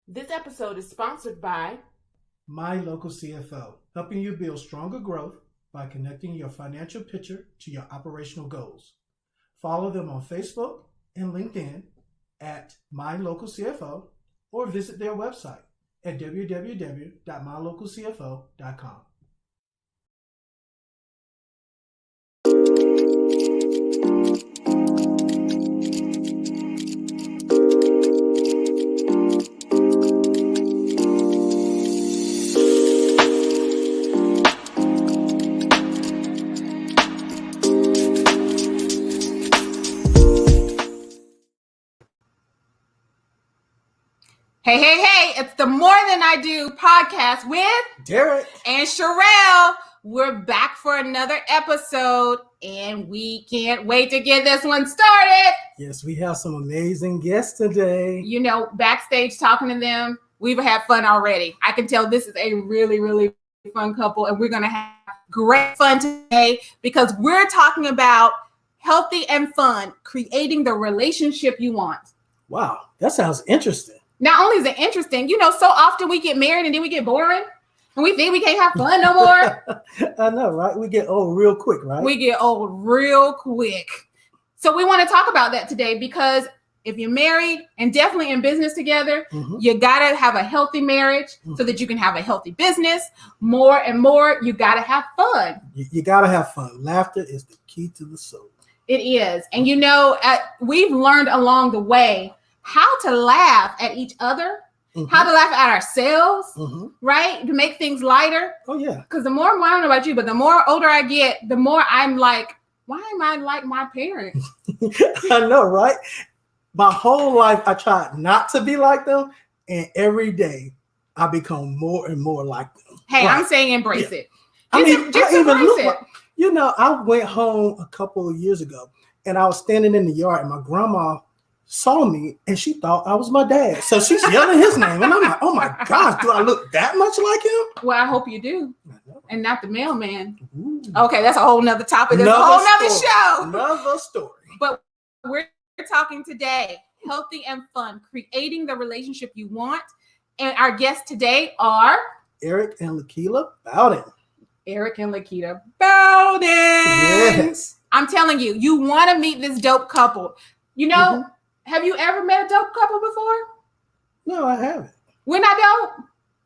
This episode is sponsored by My Local CFO, helping you build stronger growth by connecting your financial picture to your operational goals. Follow them on Facebook and LinkedIn at My Local CFO or visit their website at www.mylocalcfo.com. Hey, it's the More Than I Do podcast with Derek and Sherelle. We're back for another episode and we can't wait to get this one started. Yes, we have some amazing guests today. You know, backstage talking to them, we've had fun already. I can tell this is a really, really fun couple and we're going to have great fun today because we're talking about healthy and fun, creating the relationship you want. Wow, that sounds interesting. Not only is it interesting, you know, so often we get married and then we get boring and we think we can't have fun no more. I know, right? We get old real quick, right? We get old real quick. So we want to talk about that today because if you're married and definitely in business together, you got to have a healthy marriage so that you can have a healthy business. More and more, you got to have fun. You got to have fun. Laughter is the key to the soul. It is. And, you know, we've learned along the way how to laugh at each other, how to laugh at ourselves, right? To make things lighter. Oh, yeah. Because the more, I don't know about you, but the more older I get, the more I'm like, why am I like my parents? I know, right? My whole life, I tried not to be like them. And every day, I become more and more like them. Hey, right. I'm saying embrace it. Just embrace it. You know, I went home a couple of years ago, and I was standing in the yard, and my grandma saw me and she thought I was my dad. So she's yelling his name. And I'm like, oh my gosh, do I look that much like him? Well, I hope you do. And not the mailman. Ooh. Okay, that's a whole nother topic. That's a whole nother show. Another story. But we're talking today, healthy and fun, creating the relationship you want. And our guests today are Eric and Lakila Bowden. Eric and Lakila Bowden. Yes. I'm telling you, you want to meet this dope couple. You know, have you ever met a dope couple before? No, I haven't. We're not dope?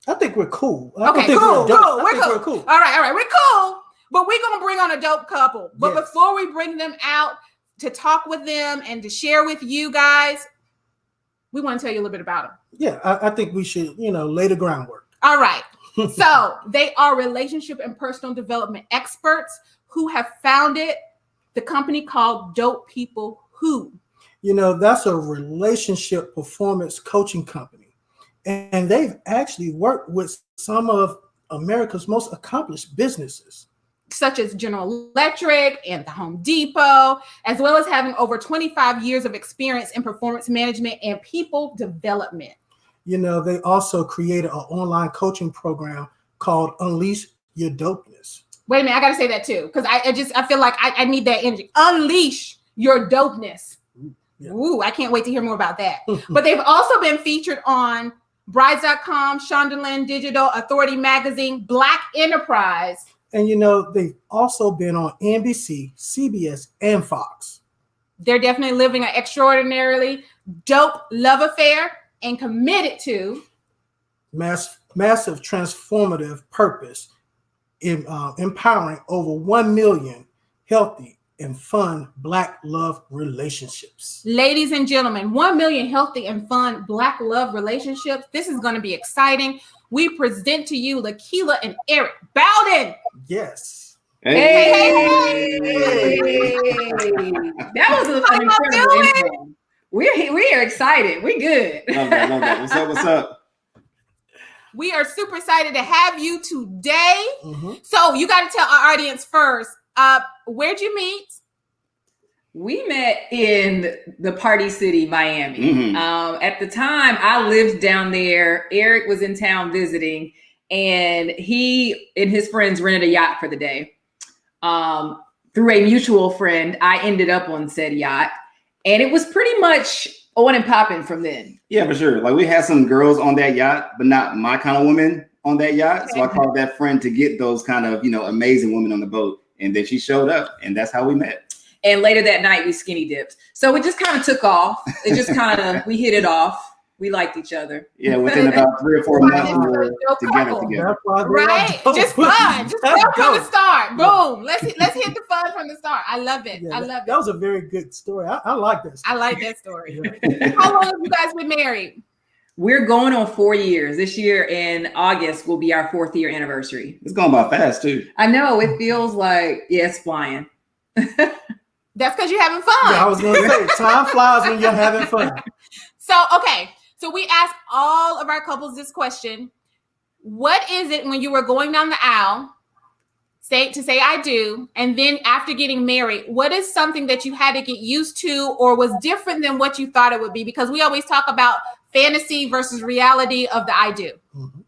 I think we're cool. We're cool. We're cool. All right. We're cool. But we're going to bring on a dope couple. But before we bring them out to talk with them and to share with you guys, we want to tell you a little bit about them. Yeah, I think we should, lay the groundwork. All right. So they are relationship and personal development experts who have founded the company called Dope People Who. That's a relationship performance coaching company. And they've actually worked with some of America's most accomplished businesses, such as General Electric and the Home Depot, as well as having over 25 years of experience in performance management and people development. They also created an online coaching program called Unleash Your Dopeness. Wait a minute, I got to say that too, because I feel like I need that energy. Unleash your dopeness. Yeah. Ooh, I can't wait to hear more about that. But they've also been featured on Brides.com, Shondaland Digital, Authority Magazine, Black Enterprise. And, they've also been on NBC, CBS, and Fox. They're definitely living an extraordinarily dope love affair and committed to massive transformative purpose in empowering over 1 million healthy and fun Black love relationships. Ladies and gentlemen, 1 million healthy and fun Black love relationships. This is going to be exciting. We present to you Lakila and Eric Bowden. Yes. Hey. That was an incredible intro. We are excited. We good. Love that. What's up? We are super excited to have you today. So you got to tell our audience first, where'd you meet? We met in the Party City, Miami. At the time, I lived down there. Eric was in town visiting, and he and his friends rented a yacht for the day. Through a mutual friend, I ended up on said yacht, and it was pretty much on and popping from then. Yeah, for sure. Like we had some girls on that yacht, but not my kind of women on that yacht. Okay. So I called that friend to get those kind of, amazing women on the boat. And then she showed up, and that's how we met. And later that night, we skinny dipped. So it just kind of took off. It just kind of, we hit it off. We liked each other. Yeah, within about 3 or 4 months, we were together. Right? Just fun. Just fun from the start. Boom. Let's hit the fun from the start. I love it. Yeah, I love it. That was a very good story. I like that story. I like that story. How long have you guys been married? We're going on 4 years. This year in August will be our 4th year anniversary. It's going by fast, too. I know. It feels like, it's flying. That's because you're having fun. Yeah, I was going to say, time flies when you're having fun. So, okay. So we ask all of our couples this question. What is it when you were going down the aisle say I do, and then after getting married, what is something that you had to get used to or was different than what you thought it would be? Because we always talk about fantasy versus reality of the I do. Mm-hmm.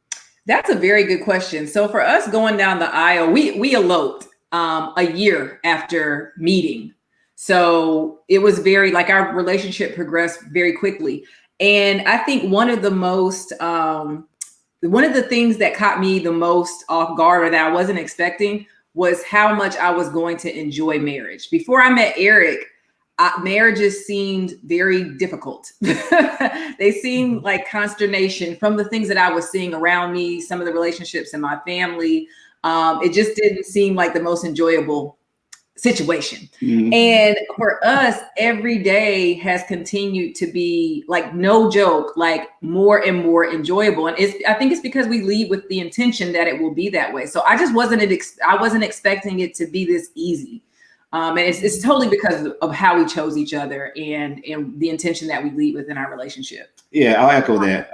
That's a very good question. So for us going down the aisle, we eloped a year after meeting. So it was very, like, our relationship progressed very quickly. And I think one of the things that caught me the most off guard, or that I wasn't expecting, was how much I was going to enjoy marriage. Before I met Eric, marriages seemed very difficult. They seemed like consternation from the things that I was seeing around me, some of the relationships in my family. It just didn't seem like the most enjoyable situation. Mm-hmm. And for us, every day has continued to be, like, no joke, like more and more enjoyable. And I think it's because we lead with the intention that it will be that way. So I just wasn't expecting it to be this easy. And it's totally because of how we chose each other and the intention that we lead with in our relationship. Yeah, I'll echo that.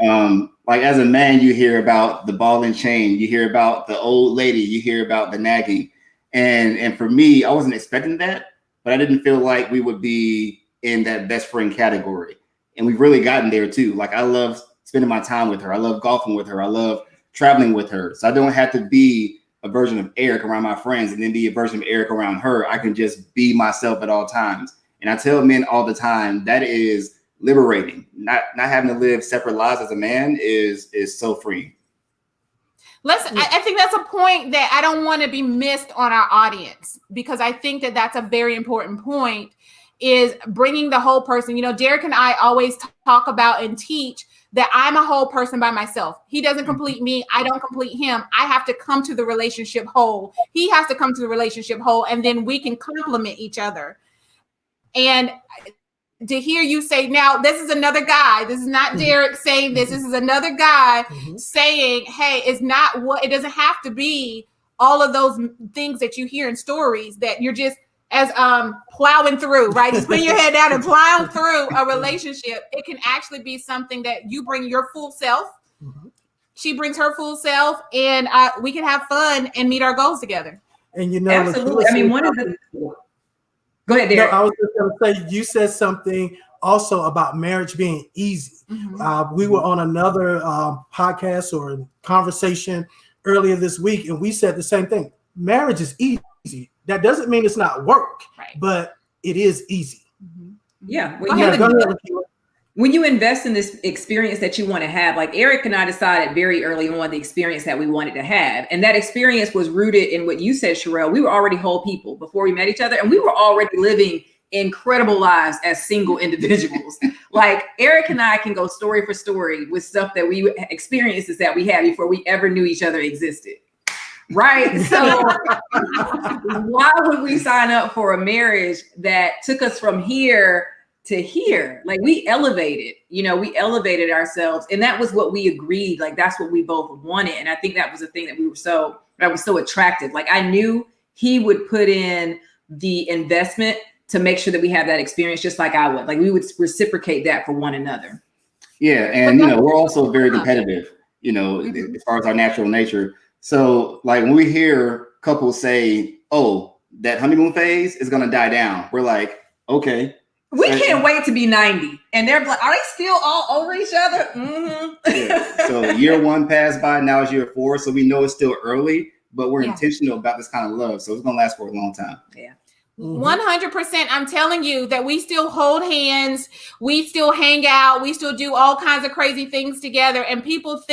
Like, as a man, you hear about the ball and chain, you hear about the old lady, you hear about the nagging. And for me, I wasn't expecting that, but I didn't feel like we would be in that best friend category. And we've really gotten there too. Like, I love spending my time with her. I love golfing with her. I love traveling with her. So I don't have to be a version of Eric around my friends and then be a version of Eric around her. I can just be myself at all times. And I tell men all the time, that is liberating. Not having to live separate lives as a man is so freeing. I think that's a point that I don't want to be missed on our audience, because I think that that's a very important point, is bringing the whole person. Derek and I always talk about and teach that I'm a whole person by myself. He doesn't complete me. I don't complete him. I have to come to the relationship whole. He has to come to the relationship whole, and then we can complement each other. And to hear you say, now this is another guy, this is not Derek saying this is another guy saying, hey, it doesn't have to be all of those things that you hear in stories that you're just as plowing through, right? Just putting your head down and plowing through a relationship. It can actually be something that you bring your full self. She brings her full self, and we can have fun and meet our goals together. And absolutely. I mean, go ahead, Derek. I was just going to say, you said something also about marriage being easy. We were on another podcast or conversation earlier this week, and we said the same thing. Marriage is easy. That doesn't mean it's not work, right, but it is easy. Yeah. When you invest in this experience that you want to have, like Eric and I decided very early on the experience that we wanted to have. And that experience was rooted in what you said, Sherelle. We were already whole people before we met each other, and we were already living incredible lives as single individuals. Like, Eric and I can go story for story with stuff that experiences that we had before we ever knew each other existed. Right. So why would we sign up for a marriage that took us from here to here? Like, we elevated ourselves, and that was what we agreed. Like, that's what we both wanted. And I think that was the thing that I was so attracted. Like, I knew he would put in the investment to make sure that we have that experience, just like I would. Like, we would reciprocate that for one another. Yeah. And, we're also very competitive, as far as our natural nature. So, like, when we hear couples say, oh, that honeymoon phase is going to die down, we're like, okay. We can't wait to be 90. And they're like, are they still all over each other? Yeah. So year 1 passed by, now it's year 4. So we know it's still early, but we're intentional about this kind of love. So it's going to last for a long time. Yeah. 100%. I'm telling you that we still hold hands, we still hang out, we still do all kinds of crazy things together, and people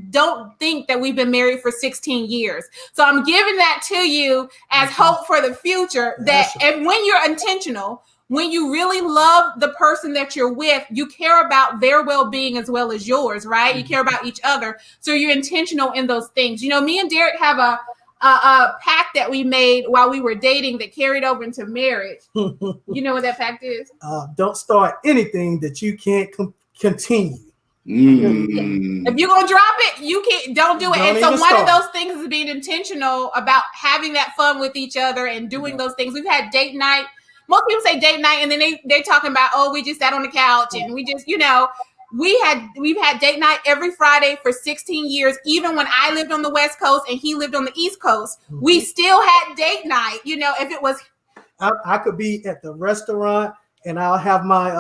don't think that we've been married for 16 years. So I'm giving that to you as hope for the future, that and when you're intentional, when you really love the person that you're with, you care about their well-being as well as yours, right? You care about each other. So you're intentional in those things. You know, me and Derek have a pact that we made while we were dating that carried over into marriage. You know what that pact is? Don't start anything that you can't continue. If you're gonna drop it, you can't. Don't do it. And so one of those things is being intentional about having that fun with each other and doing those things. We've had date night. Most people say date night, and then they're talking about, oh, we just sat on the couch and we just, you know. We've had date night every Friday for 16 years. Even when I lived on the West Coast and he lived on the East Coast, we still had date night. You know, if it was, I could be at the restaurant and I'll have my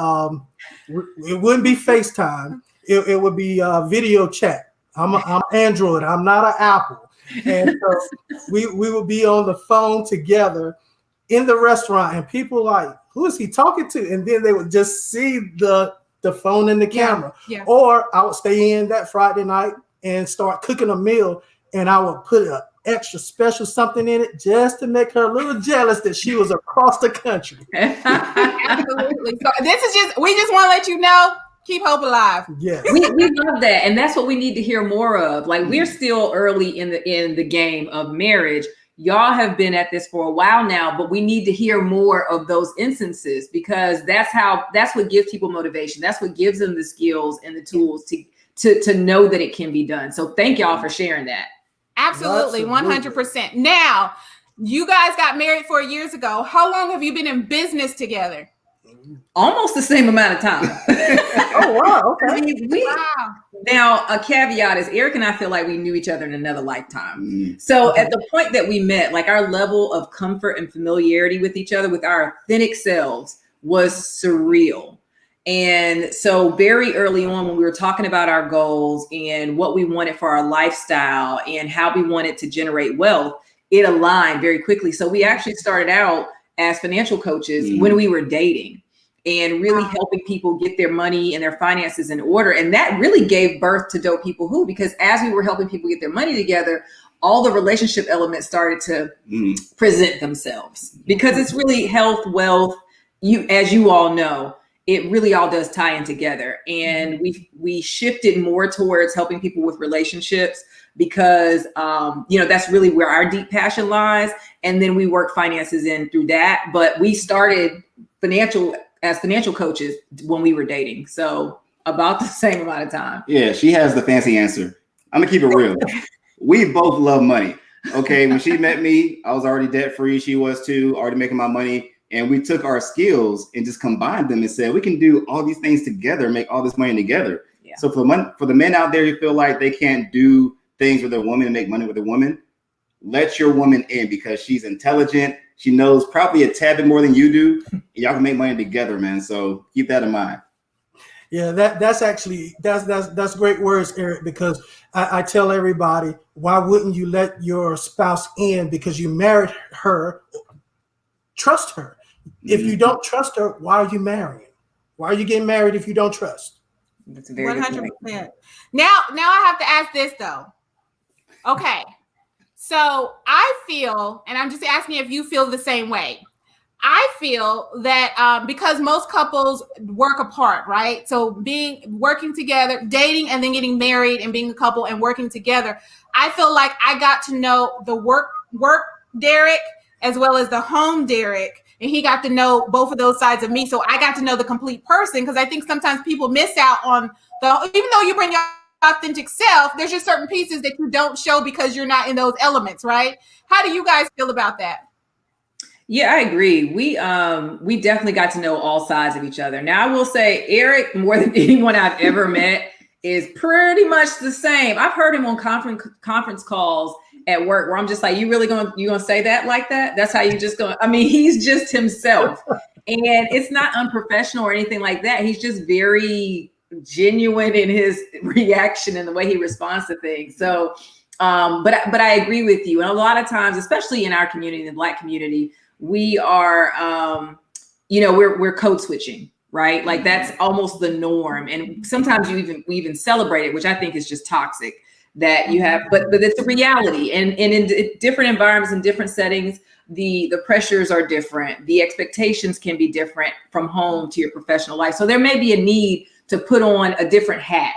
it wouldn't be FaceTime. It would be video chat. I'm Android. I'm not an Apple, and so we would be on the phone together in the restaurant, and people like, who is he talking to? And then they would just see the phone and the camera. Yeah. Or I would stay in that Friday night and start cooking a meal, and I would put an extra special something in it just to make her a little jealous that she was across the country. Absolutely. So we just want to let you know, keep hope alive. Yes. We love that. And that's what we need to hear more of. Like, we're still early in the game of marriage. Y'all have been at this for a while now, but we need to hear more of those instances, because that's what gives people motivation. That's what gives them the skills and the tools to know that it can be done. So thank y'all for sharing that. Absolutely. 100%. Now, you guys got married 4 years ago. How long have you been in business together? Almost the same amount of time. Oh, wow. Okay. I mean, Wow. Now, a caveat is Eric and I feel like we knew each other in another lifetime. So at the point that we met, like, our level of comfort and familiarity with each other, with our authentic selves, was surreal. And so very early on, when we were talking about our goals and what we wanted for our lifestyle and how we wanted to generate wealth, it aligned very quickly. So we actually started out as financial coaches when we were dating, and really helping people get their money and their finances in order. And that really gave birth to Dope People Who, because as we were helping people get their money together, all the relationship elements started to present themselves, because it's really health, wealth. As you all know, it really all does tie in together. And we shifted more towards helping people with relationships, because that's really where our deep passion lies. And then we work finances in through that. But we started as financial coaches when we were dating. So about the same amount of time. Yeah, she has the fancy answer. I'm gonna keep it real. We both love money. Okay, when she met me, I was already debt free. She was too, already making my money. And we took our skills and just combined them and said, we can do all these things together, make all this money together. Yeah. So for the men out there who feel like they can't do things with a woman and make money with a woman, let your woman in, because she's intelligent. She knows probably a tad bit more than you do. And y'all can make money together, man. So keep that in mind. Yeah, that's great words, Eric, because I tell everybody, why wouldn't you let your spouse in? Because you married her. Trust her. If you don't trust her, why are you marrying? Why are you getting married if you don't trust? That's a very 100%. Now I have to ask this though. Okay. So I feel, and I'm just asking if you feel the same way. I feel that because most couples work apart, right? So working together, dating, and then getting married and being a couple and working together, I feel like I got to know the work Derek as well as the home Derek, and he got to know both of those sides of me. So I got to know the complete person, because I think sometimes people miss out on even though you bring your authentic self, there's just certain pieces that you don't show because you're not in those elements, right? How do you guys feel about that? Yeah, I agree. We definitely got to know all sides of each other. Now, I will say Eric, more than anyone I've ever met, is pretty much the same. I've heard him on conference calls at work where I'm just like, you gonna say that like that? That's how you just going? I mean, he's just himself, and it's not unprofessional or anything like that. He's just very genuine in his reaction and the way he responds to things. So, but I agree with you. And a lot of times, especially in our community, the Black community, we are, we're code switching, right? Like that's almost the norm. And sometimes we even celebrate it, which I think is just toxic that you have, but it's a reality. And in different environments and different settings, the pressures are different. The expectations can be different from home to your professional life. So there may be a need to put on a different hat,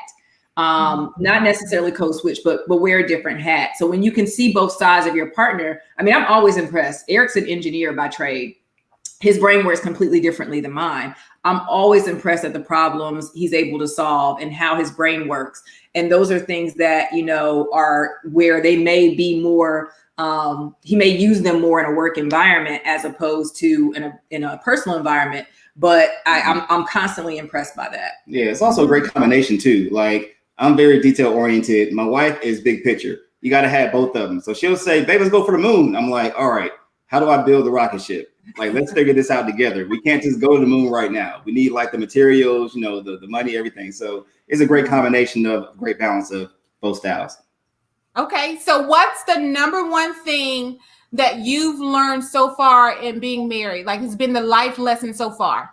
not necessarily code switch, but wear a different hat. So when you can see both sides of your partner, I mean, I'm always impressed. Eric's an engineer by trade. His brain works completely differently than mine. I'm always impressed at the problems he's able to solve and how his brain works. And those are things that, are where they may be more, he may use them more in a work environment as opposed to in a personal environment. But I'm constantly impressed by that. Yeah, it's also a great combination too. Like I'm very detail oriented. My wife is big picture. You got to have both of them. So she'll say, babe, let's go for the moon. I'm like, all right, how do I build the rocket ship? Like, let's figure this out together. We can't just go to the moon right now. We need like the materials, the money, everything. So it's a great combination of great balance of both styles. Okay. So what's the number one thing that you've learned so far in being married? Like it's been the life lesson so far.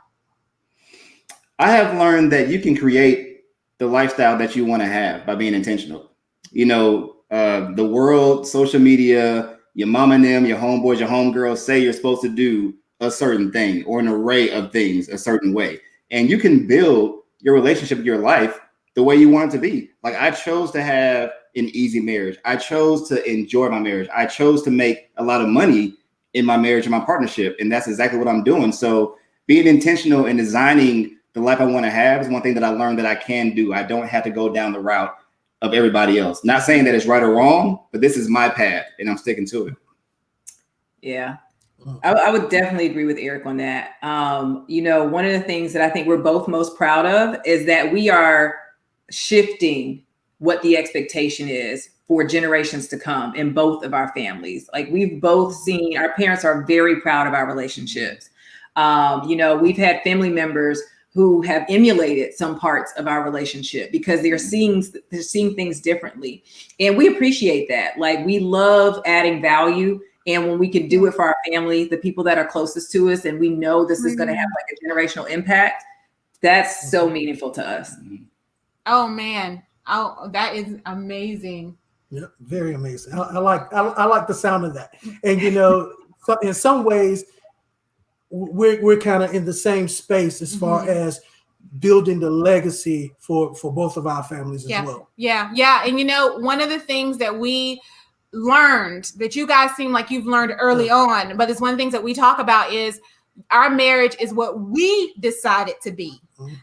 I have learned that you can create the lifestyle that you want to have by being intentional. The world, social media, your mom and them, your homeboys, your homegirls say you're supposed to do a certain thing or an array of things a certain way. And you can build your relationship, your life the way you want it to be. Like I chose to have an easy marriage. I chose to enjoy my marriage. I chose to make a lot of money in my marriage and my partnership. And that's exactly what I'm doing. So being intentional and designing the life I want to have is one thing that I learned that I can do. I don't have to go down the route of everybody else. Not saying that it's right or wrong, but this is my path and I'm sticking to it. Yeah, I would definitely agree with Eric on that. One of the things that I think we're both most proud of is that we are shifting what the expectation is for generations to come in both of our families. Like we've both seen, our parents are very proud of our relationships. We've had family members who have emulated some parts of our relationship because they're seeing things differently. And we appreciate that. Like we love adding value. And when we can do it for our family, the people that are closest to us, and we know this is going to have like a generational impact, that's so meaningful to us. Oh man. Oh, that is amazing. Yeah, very amazing. I like the sound of that. And so in some ways, we're kind of in the same space as far as building the legacy for both of our families as well. Yeah. And one of the things that we learned that you guys seem like you've learned early on, but it's one of the things that we talk about is our marriage is what we decided to be,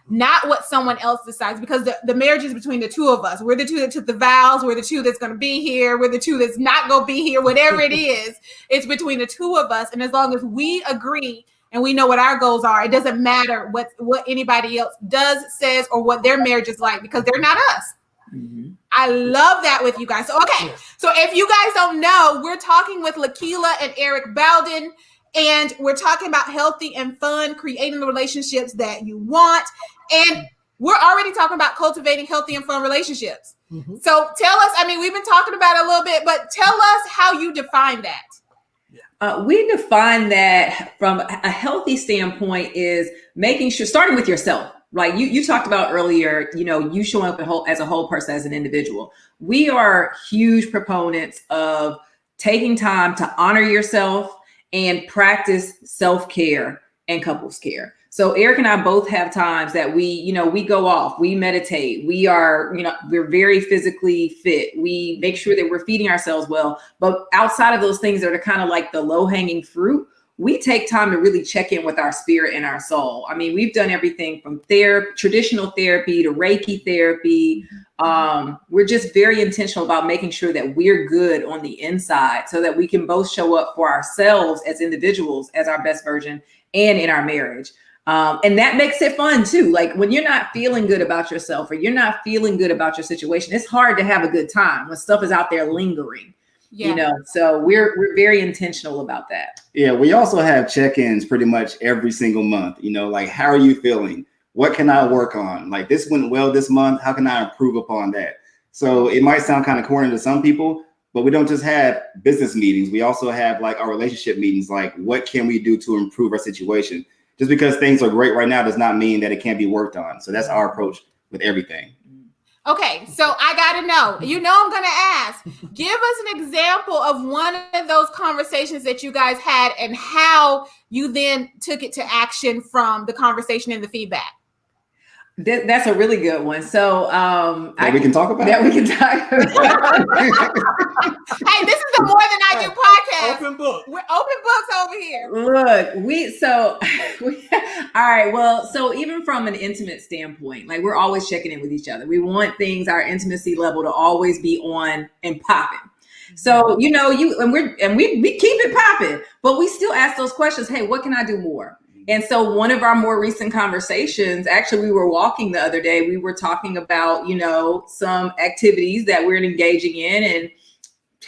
not what someone else decides, because the marriage is between the two of us. We're the two that took the vows. We're the two that's going to be here. We're the two that's not going to be here, whatever it is. It's between the two of us. And as long as we agree and we know what our goals are, it doesn't matter what anybody else does, says, or what their marriage is like, because they're not us. Mm-hmm. I love that with you guys. So, okay. So if you guys don't know, we're talking with Lakila and Eric Bowden, and we're talking about healthy and fun, creating the relationships that you want. And we're already talking about cultivating healthy and fun relationships. Mm-hmm. So tell us, we've been talking about it a little bit, but tell us how you define that. We define that from a healthy standpoint is making sure, starting with yourself. Like you talked about earlier, you showing up as a whole person, as an individual. We are huge proponents of taking time to honor yourself and practice self-care and couples care. So Eric and I both have times that we go off, we meditate, we are, we're very physically fit. We make sure that we're feeding ourselves well, but outside of those things that are kind of like the low hanging fruit, we take time to really check in with our spirit and our soul. We've done everything from traditional therapy to Reiki therapy. We're just very intentional about making sure that we're good on the inside so that we can both show up for ourselves as individuals, as our best version, and in our marriage. And that makes it fun too. Like when you're not feeling good about yourself or you're not feeling good about your situation, it's hard to have a good time when stuff is out there lingering. So we're very intentional about that. Yeah, we also have check-ins pretty much every single month. Like, how are you feeling? What can I work on? Like, this went well this month. How can I improve upon that? So it might sound kind of corny to some people, But we don't just have business meetings. We also have like our relationship meetings. Like, what can we do to improve our situation? Just because things are great right now does not mean that it can't be worked on. So that's our approach with everything. Okay, so I got to know. I'm going to ask. Give us an example of one of those conversations that you guys had and how you then took it to action from the conversation and the feedback. That's a really good one. So we can talk about. That we can talk about. Hey, this is the More Than I Do podcast. Open book. We're open books over here. Look, all right. Well, so even from an intimate standpoint, like we're always checking in with each other. We want our intimacy level to always be on and popping. So, we keep it popping, but we still ask those questions. Hey, what can I do more? And so one of our more recent conversations, actually, we were walking the other day. We were talking about, some activities that we're engaging in and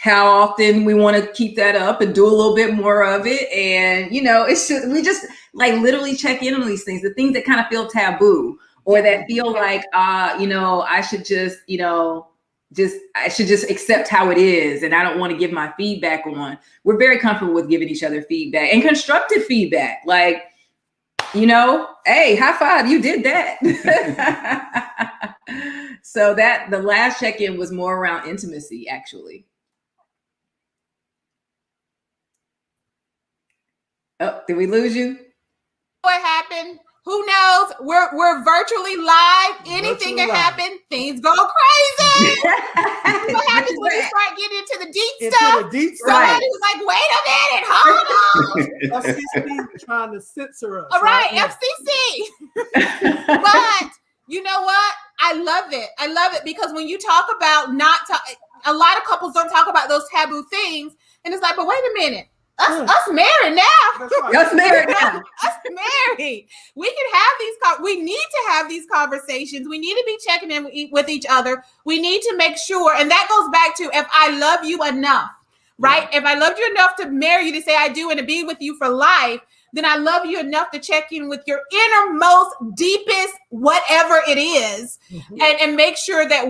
how often we want to keep that up and do a little bit more of it. And, we just like literally check in on these things, the things that kind of feel taboo or that feel like, I should just, I should just accept how it is. And I don't want to give my feedback on. We're very comfortable with giving each other feedback and constructive feedback. Like, hey, high five, you did that. So the last check-in was more around intimacy, actually. Oh, did we lose you? What happened? Who knows? We're virtually live. Anything can happen. Things go crazy. What happens when you start getting into the deep stuff? Somebody's like, wait a minute, hold on. FCC trying to censor us. All right, FCC. But you know what? I love it. I love it because when you talk about a lot of couples don't talk about those taboo things. And it's like, but wait a minute. Us married now. Right. Us married now. Us married. We can have we need to have these conversations. We need to be checking in with each other. We need to make sure. And that goes back to if I love you enough, right? Yeah. If I loved you enough to marry you, to say I do and to be with you for life, then I love you enough to check in with your innermost, deepest, whatever it is, and make sure that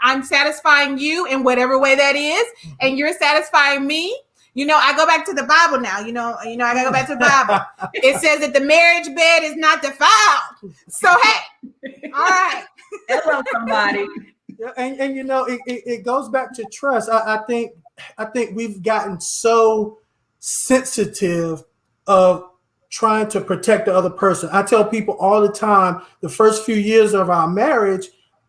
I'm satisfying you in whatever way that is, and you're satisfying me. I go back to the Bible now. I gotta go back to the Bible. It says that the marriage bed is not defiled. So hey, all right. Hello, somebody. Yeah, and it goes back to trust. I think we've gotten so sensitive of trying to protect the other person. I tell people all the time, the first few years of our marriage,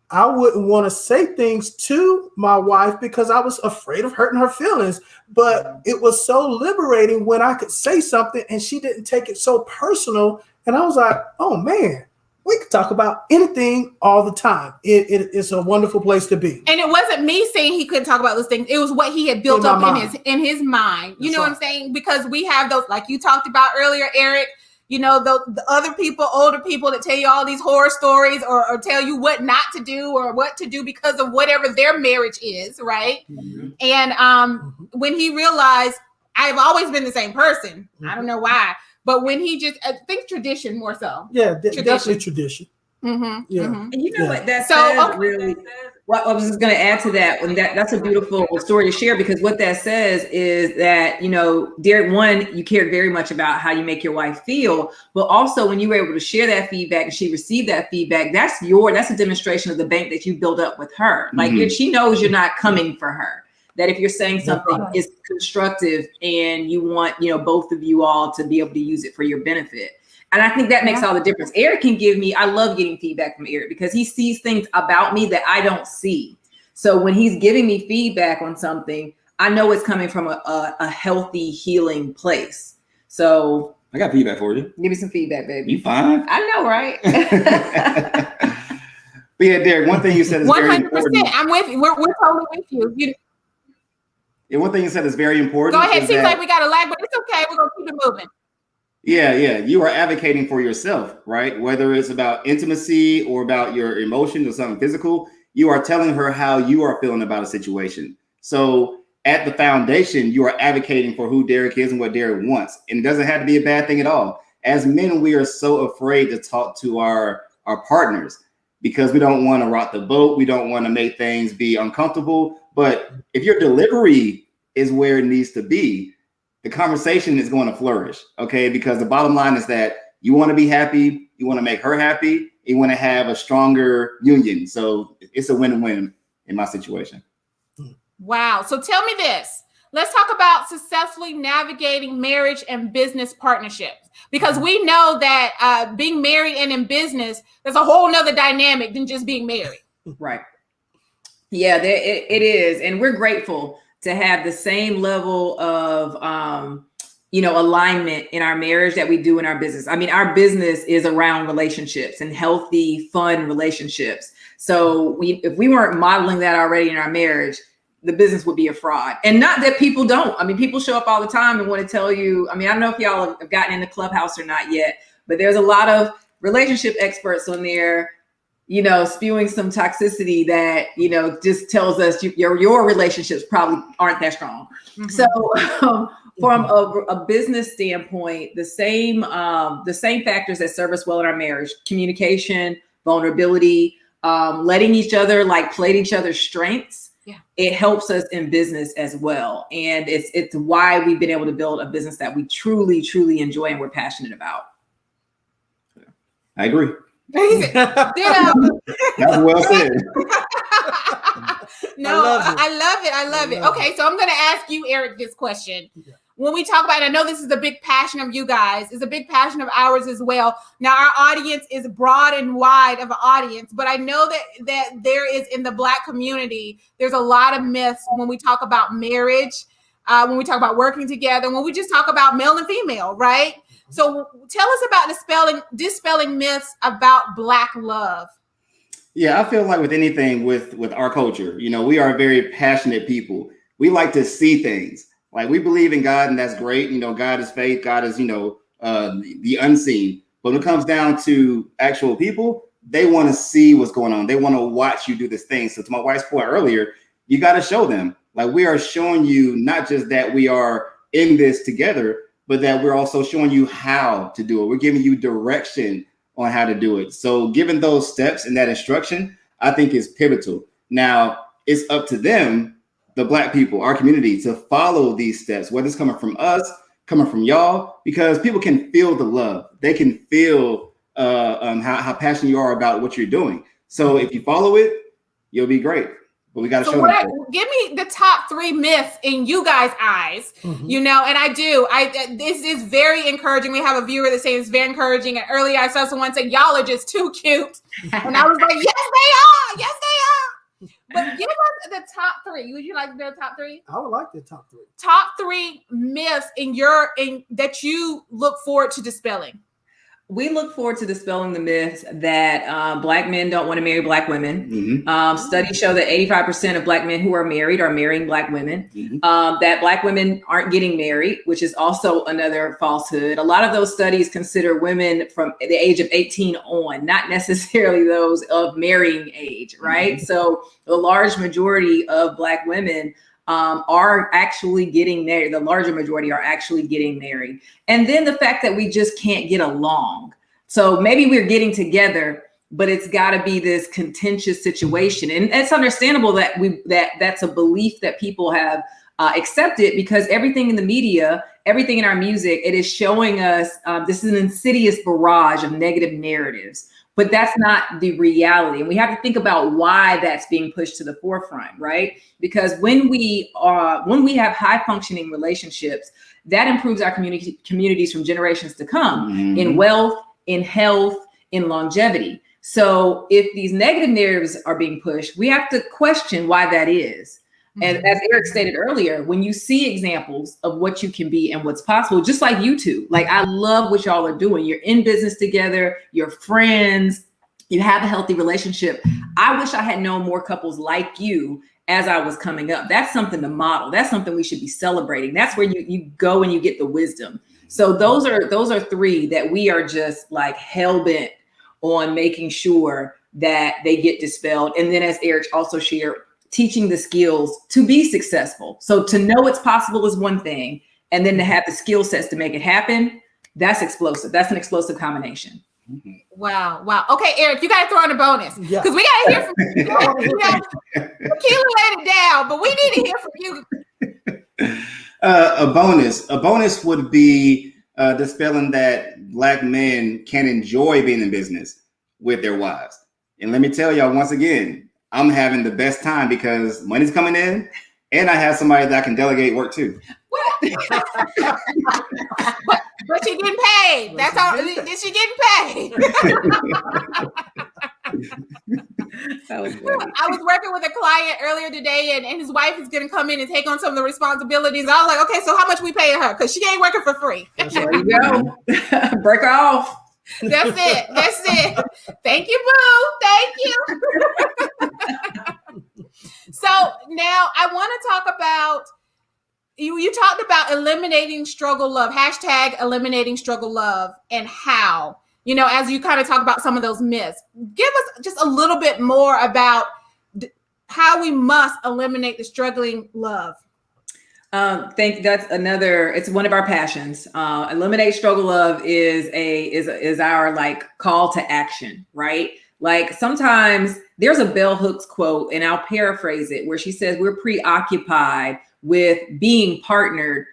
I wouldn't want to say things to my wife because I was afraid of hurting her feelings. But it was so liberating when I could say something and she didn't take it so personal. And I was like, oh man, we could talk about anything all the time. It's a wonderful place to be. And it wasn't me saying he couldn't talk about those things. It was what he had built up in his mind. You know what I'm saying? Because we have those, like you talked about earlier, Eric, the other people, older people that tell you all these horror stories or tell you what not to do or what to do because of whatever their marriage is, right? Mm-hmm. And when he realized I've always been the same person, I don't know why, but when he I think tradition more so. Yeah, definitely tradition. Mm-hmm. Yeah. Mm-hmm. And what that says really. Well, I was just going to add to that, and that's a beautiful story to share, because what that says is that, Derek, one, you cared very much about how you make your wife feel, but also when you were able to share that feedback and she received that feedback, that's a demonstration of the bank that you build up with her. Like she knows you're not coming for her, that if you're saying something is constructive and you want, both of you all to be able to use it for your benefit. And I think that makes all the difference. Eric can I love getting feedback from Eric because he sees things about me that I don't see. So when he's giving me feedback on something, I know it's coming from a healthy, healing place. So I got feedback for you. Give me some feedback, baby. You fine? I know, right? But yeah, Derek, one thing you said is 100%. Very important. I'm with you. We're totally with you. Yeah, one thing you said is very important. Go ahead. Seems like we got a lag, but it's okay. We're going to keep it moving. Yeah. You are advocating for yourself, right? Whether it's about intimacy or about your emotions or something physical, you are telling her how you are feeling about a situation. So at the foundation, you are advocating for who Derek is and what Derek wants. And it doesn't have to be a bad thing at all. As men, we are so afraid to talk to our partners because we don't want to rock the boat. We don't want to make things be uncomfortable. But if your delivery is where it needs to be, the conversation is going to flourish. Okay. Because the bottom line is that you want to be happy. You want to make her happy. You want to have a stronger union. So it's a win-win in my situation. Wow. So tell me this. Let's talk about successfully navigating marriage and business partnerships, because we know that being married and in business, there's a whole nother dynamic than just being married. Right. Yeah, it is. And we're grateful to have the same level of, alignment in our marriage that we do in our business. I mean, our business is around relationships and healthy, fun relationships. So if we weren't modeling that already in our marriage, the business would be a fraud. And not that people don't. I mean, people show up all the time and want to tell you, I mean, I don't know if y'all have gotten in the Clubhouse or not yet, but there's a lot of relationship experts on there, spewing some toxicity that, just tells us your relationships probably aren't that strong. Mm-hmm. So from a business standpoint, the same factors that serve us well in our marriage: communication, vulnerability, letting each other play to each other's strengths. Yeah. It helps us in business as well. And it's why we've been able to build a business that we truly, truly enjoy and we're passionate about. I agree. That's well said. No, I love it. Okay, so I'm going to ask you, Eric, this question. Yeah. When we talk about it, I know this is a big passion of you guys. It's a big passion of ours as well. Now, our audience is broad and wide of an audience, but I know that there is, in the Black community, there's a lot of myths when we talk about marriage, when we talk about working together, when we just talk about male and female, right? So tell us about dispelling myths about Black love. Yeah, I feel like with anything with our culture, we are very passionate people. We like to see things. Like, we believe in God, and that's great. God is faith. God is, the unseen. But when it comes down to actual people, they want to see what's going on. They want to watch you do this thing. So to my wife's point earlier, you got to show them. Like, we are showing you not just that we are in this together, but that we're also showing you how to do it. We're giving you direction on how to do it. So giving those steps and that instruction, I think, is pivotal. Now, it's up to them, the Black people, our community, to follow these steps, whether it's coming from us, coming from y'all, because people can feel the love. They can feel how passionate you are about what you're doing. So if you follow it, you'll be great. But we got to show them. Give me the top 3 myths in you guys' eyes, and I do. This is very encouraging. We have a viewer that says it's very encouraging. And earlier I saw someone say, y'all are just too cute. And I was like, yes, they are. Yes, they are. But give us the top 3. Would you like to do the top 3? I would like the top 3. Top 3 myths that you look forward to dispelling. We look forward to dispelling the myth that Black men don't want to marry Black women. Mm-hmm. Studies show that 85% of Black men who are marrying Black women. Mm-hmm. That Black women aren't getting married, which is also another falsehood. A lot of those studies consider women from the age of 18 on, not necessarily those of marrying age, right? Mm-hmm. So the large majority of Black women are actually getting married. The larger majority are actually getting married. And then the fact that we just can't get along. So maybe we're getting together, but it's got to be this contentious situation. And it's understandable that that's a belief that people have accepted, because everything in the media, everything in our music, it is showing us this is an insidious barrage of negative narratives. But that's not the reality. And we have to think about why that's being pushed to the forefront, right? Because when we have high functioning relationships, that improves our communities from generations to come, mm-hmm. in wealth, in health, in longevity. So if these negative narratives are being pushed, we have to question why that is. And as Eric stated earlier, when you see examples of what you can be and what's possible, just like you two, like, I love what y'all are doing. You're in business together, you're friends, you have a healthy relationship. I wish I had known more couples like you as I was coming up. That's something to model. That's something we should be celebrating. That's where you go and you get the wisdom. So those are 3 that we are just like hell-bent on making sure that they get dispelled. And then, as Eric also shared, teaching the skills to be successful. So to know it's possible is one thing, and then to have the skill sets to make it happen, that's explosive. That's an explosive combination. Mm-hmm. Wow. Okay, Eric, you got to throw in a bonus Yeah. because we got to hear from you. Lakila laid it down, but we need to hear from you. A bonus would be dispelling that Black men can enjoy being in business with their wives. And let me tell y'all once again, I'm having the best time because money's coming in and I have somebody that I can delegate work to. But she getting paid. That's all. She getting paid. That was funny. I was working with a client earlier today, and his wife is going to come in and take on some of the responsibilities. I was like, okay, so how much we paying her? Because she ain't working for free. There you go. Break her off. That's it. Thank you, Boo. Thank you. So now I want to talk about, you talked about eliminating struggle love, hashtag eliminating struggle love, and how, as you kind of talk about some of those myths, give us just a little bit more about how we must eliminate the struggling love. Think that's it's one of our passions. Eliminate struggle love is our like call to action, right? Like sometimes there's a bell hooks quote, and I'll paraphrase it, where she says we're preoccupied with being partnered,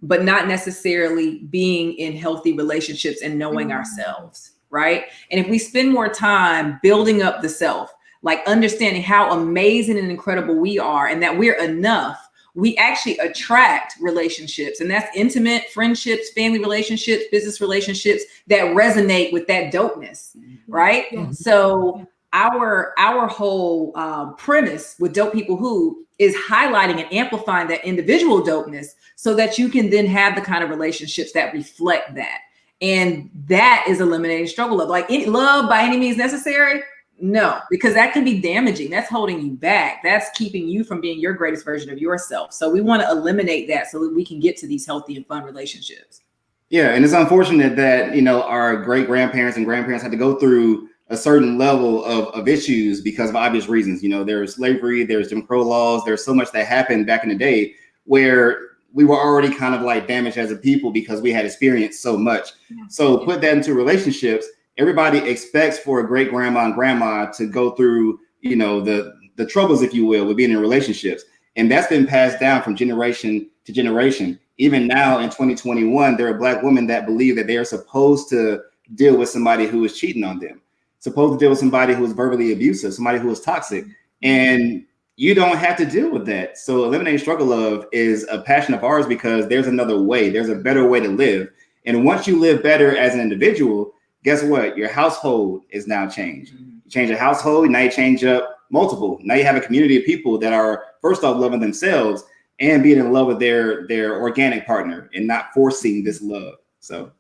but not necessarily being in healthy relationships and knowing ourselves, right? And if we spend more time building up the self, like understanding how amazing and incredible we are and that we're enough, we actually attract relationships, and that's intimate friendships, family relationships, business relationships that resonate with that dopeness, right? Yeah. So our whole premise with Dope People Who is highlighting and amplifying that individual dopeness so that you can then have the kind of relationships that reflect that. And that is eliminating struggle love. Like love by any means necessary? No, because that can be damaging. That's holding you back. That's keeping you from being your greatest version of yourself. So we want to eliminate that so that we can get to these healthy and fun relationships. Yeah, and it's unfortunate that, our great grandparents and grandparents had to go through a certain level of issues because of obvious reasons. There's slavery, there's Jim Crow laws, there's so much that happened back in the day where we were already kind of like damaged as a people because we had experienced so much. So put that into relationships. Everybody expects for a great grandma and grandma to go through, the troubles, if you will, with being in relationships. And that's been passed down from generation to generation. Even now in 2021, there are Black women that believe that they are supposed to deal with somebody who is cheating on them, supposed to deal with somebody who is verbally abusive, somebody who is toxic. And you don't have to deal with that. So eliminating struggle love is a passion of ours because there's another way. There's a better way to live. And once you live better as an individual, guess what? Your household is now changed. You change a household, now you change up multiple. Now you have a community of people that are first off loving themselves and being in love with their organic partner and not forcing this love. So.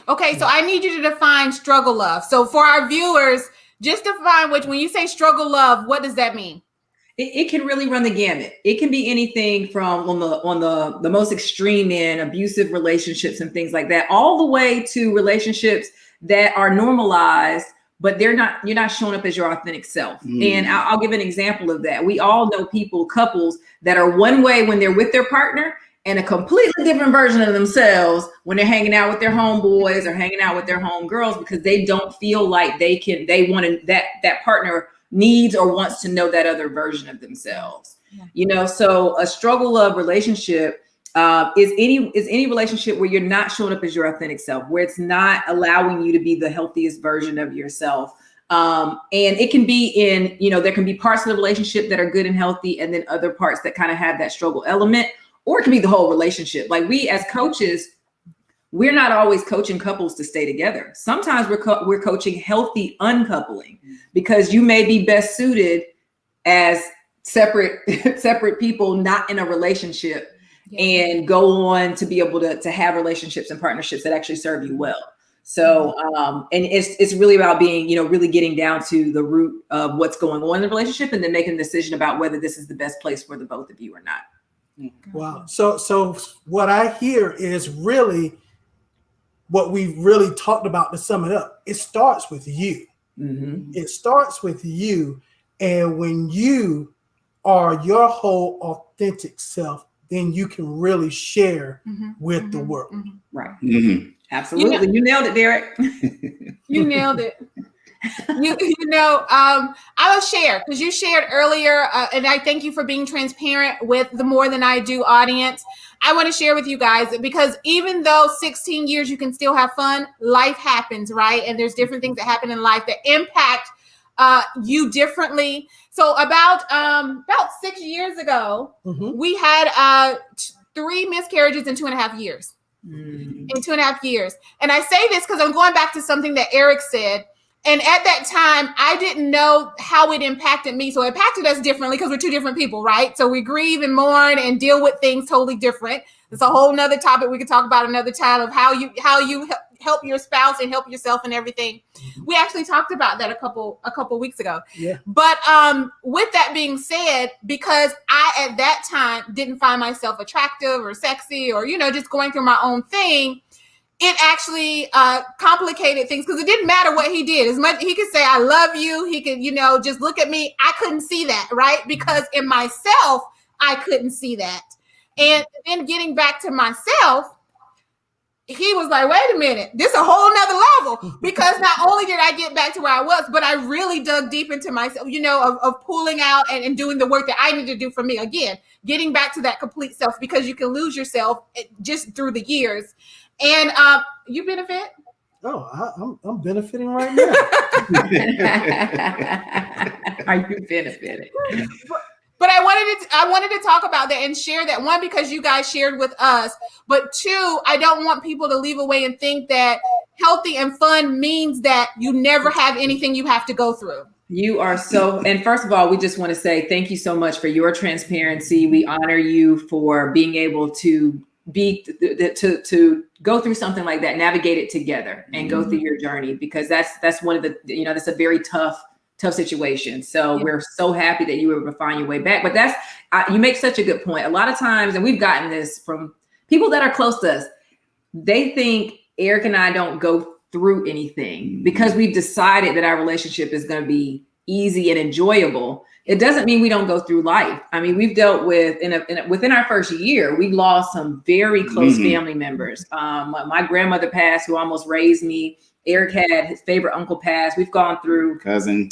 Okay, so I need you to define struggle love. So for our viewers, just define when you say struggle love, what does that mean? It can really run the gamut. It can be anything from on the most extreme end, abusive relationships and things like that, all the way to relationships that are normalized, but you're not showing up as your authentic self. And I'll give an example of that. We all know couples that are one way when they're with their partner and a completely different version of themselves when they're hanging out with their homeboys or hanging out with their homegirls because they don't feel like that partner needs or wants to know that other version of themselves. So a struggle love relationship is any relationship where you're not showing up as your authentic self, where it's not allowing you to be the healthiest version of yourself. And it can be there can be parts of the relationship that are good and healthy, and then other parts that kind of have that struggle element, or it can be the whole relationship. Like we as coaches, we're not always coaching couples to stay together. Sometimes we're coaching healthy uncoupling because you may be best suited as separate people, not in a relationship, and go on to be able to have relationships and partnerships that actually serve you well. So, and it's really about being, really getting down to the root of what's going on in the relationship and then making a decision about whether this is the best place for the both of you or not. Wow. So what I hear is really what we've really talked about to sum it up. It starts with you. It starts with you. And when you are your whole authentic self, then you can really share with the world. Right. Absolutely. You nailed it, Derek. You nailed it. I will share because you shared earlier, and I thank you for being transparent with the More Than I Do audience. I want to share with you guys because even though 16 years you can still have fun, life happens, right? And there's different things that happen in life that impact you differently. So about 6 years ago, we had 3 miscarriages in 2.5 years. In 2.5 years. And I say this because I'm going back to something that Eric said. And at that time, I didn't know how it impacted me. So it impacted us differently because we're 2 different people, right? So we grieve and mourn and deal with things totally different. It's a whole nother topic we could talk about another time of how you help your spouse and help yourself and everything. We actually talked about that a couple weeks ago. Yeah. But with that being said, because I at that time didn't find myself attractive or sexy or just going through my own thing, it actually complicated things because it didn't matter what he did. As much he could say, I love you. He could, just look at me. I couldn't see that, right? Because in myself, I couldn't see that. And then getting back to myself, he was like, wait a minute, this is a whole nother level. Because not only did I get back to where I was, but I really dug deep into myself, of pulling out and doing the work that I need to do for me. Again, getting back to that complete self because you can lose yourself just through the years. And you benefit? Oh, I'm benefiting right now. Are you benefiting? But I wanted to talk about that and share that, one, because you guys shared with us, but 2, I don't want people to leave away and think that healthy and fun means that you never have anything you have to go through. You are and first of all, we just want to say thank you so much for your transparency. We honor you for being able to to go through something like that, navigate it together and go through your journey, because that's one of the, that's a very tough situation. So we're so happy that you were able to find your way back. But you make such a good point. A lot of times, and we've gotten this from people that are close to us, they think Eric and I don't go through anything because we've decided that our relationship is going to be easy and enjoyable. It doesn't mean we don't go through life. I mean, we've dealt with within our first year, we lost some very close family members. My grandmother passed, who almost raised me. Eric had his favorite uncle pass. We've gone through cousin.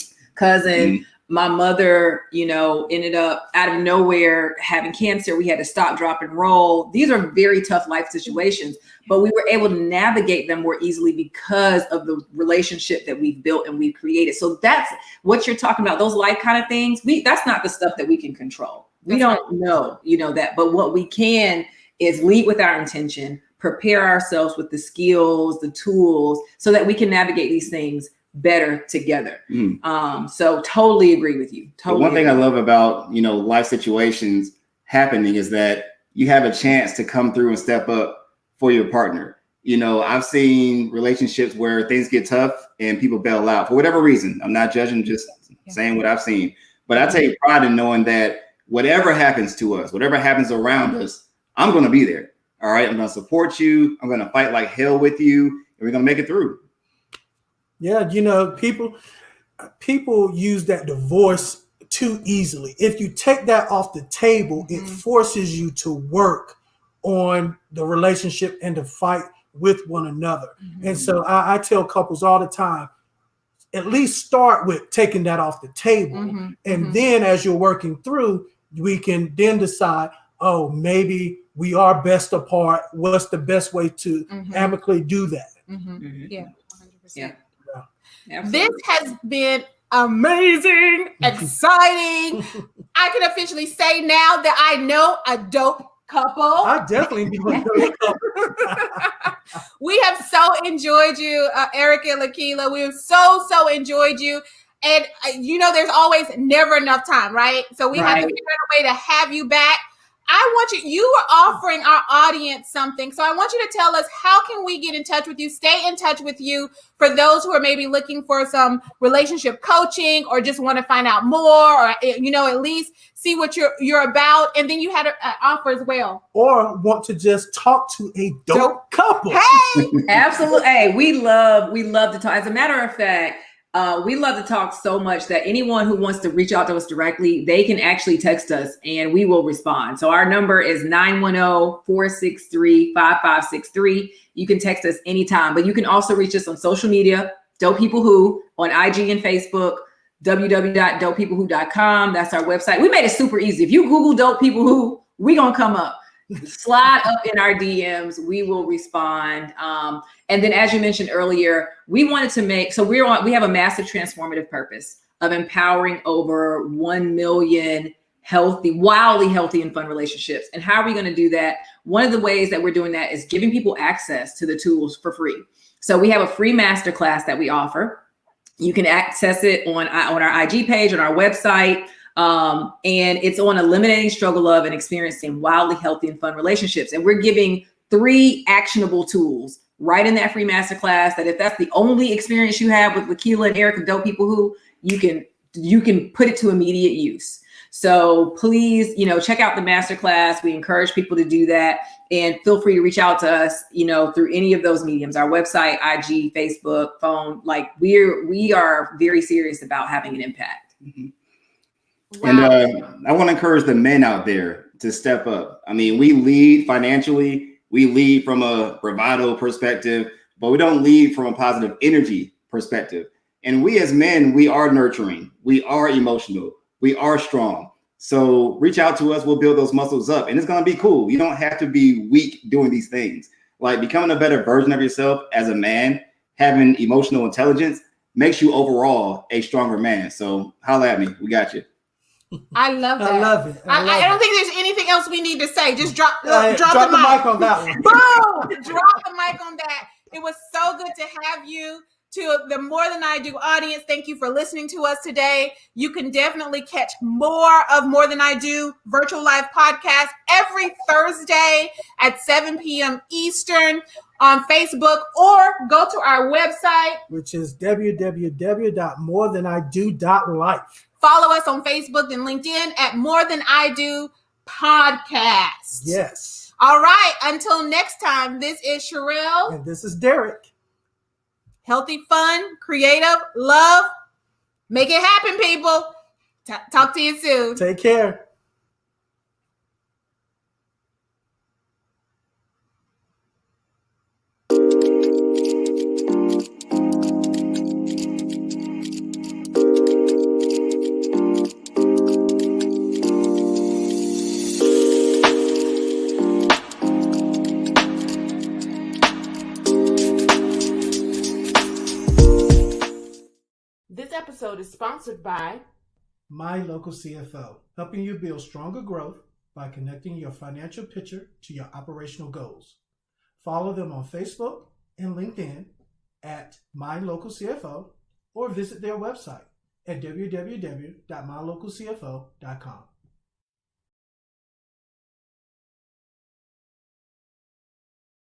My mother, ended up out of nowhere having cancer. We had to stop, drop, and roll. These are very tough life situations, but we were able to navigate them more easily because of the relationship that we've built and we've created. So that's what you're talking about. Those life kind of things. That's not the stuff that we can control. We don't know, that, but what we can is lead with our intention, prepare ourselves with the skills, the tools, so that we can navigate these things better together. So totally agree with you. Totally. One thing I love about, life situations happening is that you have a chance to come through and step up for your partner. I've seen relationships where things get tough and people bail out for whatever reason. I'm not judging, just saying what I've seen. But I take pride in knowing that whatever happens to us, whatever happens around us, I'm going to be there. All right. I'm going to support you. I'm going to fight like hell with you, and we're going to make it through. Yeah, people use that divorce too easily. If you take that off the table, it forces you to work on the relationship and to fight with one another. And so I tell couples all the time, at least start with taking that off the table. And then as you're working through, we can then decide, oh, maybe we are best apart. What's the best way to amicably do that? Yeah, 100%. Yeah. This has been amazing, exciting. I can officially say now that I know a dope couple. I definitely know a dope couple. We have so enjoyed you, Eric and Lakila. We have so enjoyed you. And, there's always never enough time, right? So we have to figure out a way to have you back. You were offering our audience something. So I want you to tell us, how can we get in touch with you, stay in touch with you, for those who are maybe looking for some relationship coaching or just want to find out more, or, at least see what you're about. And then you had an offer as well. Or want to just talk to a dope couple. Hey! Absolutely. Hey, we love to talk. As a matter of fact, We love to talk so much that anyone who wants to reach out to us directly, they can actually text us and we will respond. So our number is 910-463-5563. You can text us anytime, but you can also reach us on social media, Dope People Who, on IG and Facebook, www.dopepeoplewho.com. That's our website. We made it super easy. If you Google Dope People Who, we gonna come up. Slide up in our DMs, we will respond. And then, as you mentioned earlier, we wanted to make, so we have a massive transformative purpose of empowering over 1 million healthy, wildly healthy and fun relationships. And how are we going to do that? One of the ways that we're doing that is giving people access to the tools for free. So we have a free masterclass that we offer. You can access it on our IG page, on our website. And it's on eliminating struggle of and experiencing wildly healthy and fun relationships. And we're giving 3 actionable tools right in that free masterclass that if that's the only experience you have with Lakila and Eric of Dope People Who, you can put it to immediate use. So please, check out the masterclass. We encourage people to do that, and feel free to reach out to us, through any of those mediums, our website, IG, Facebook, phone. Like we are very serious about having an impact. Mm-hmm. Wow. And I want to encourage the men out there to step up. I mean, we lead financially, we lead from a bravado perspective, but we don't lead from a positive energy perspective. And we as men, we are nurturing, we are emotional, we are strong. So reach out to us, we'll build those muscles up, and it's going to be cool. You don't have to be weak doing these things. Like becoming a better version of yourself as a man, having emotional intelligence makes you overall a stronger man. So holla at me, we got you. I love that. I love it. I don't think there's anything else we need to say. Just drop the mic on that one. Boom! Drop the mic on that. It was so good to have you. To the More Than I Do audience, thank you for listening to us today. You can definitely catch more of More Than I Do virtual live podcast every Thursday at 7 p.m. Eastern on Facebook, or go to our website, which is www.morethanIdo.life. Follow us on Facebook and LinkedIn at More Than I Do Podcast. Yes. All right. Until next time, this is Sherelle. And this is Derek. Healthy, fun, creative, love. Make it happen, people. Talk to you soon. Take care. This episode is sponsored by My Local CFO, helping you build stronger growth by connecting your financial picture to your operational goals. Follow them on Facebook and LinkedIn at My Local CFO, or visit their website at www.mylocalcfo.com.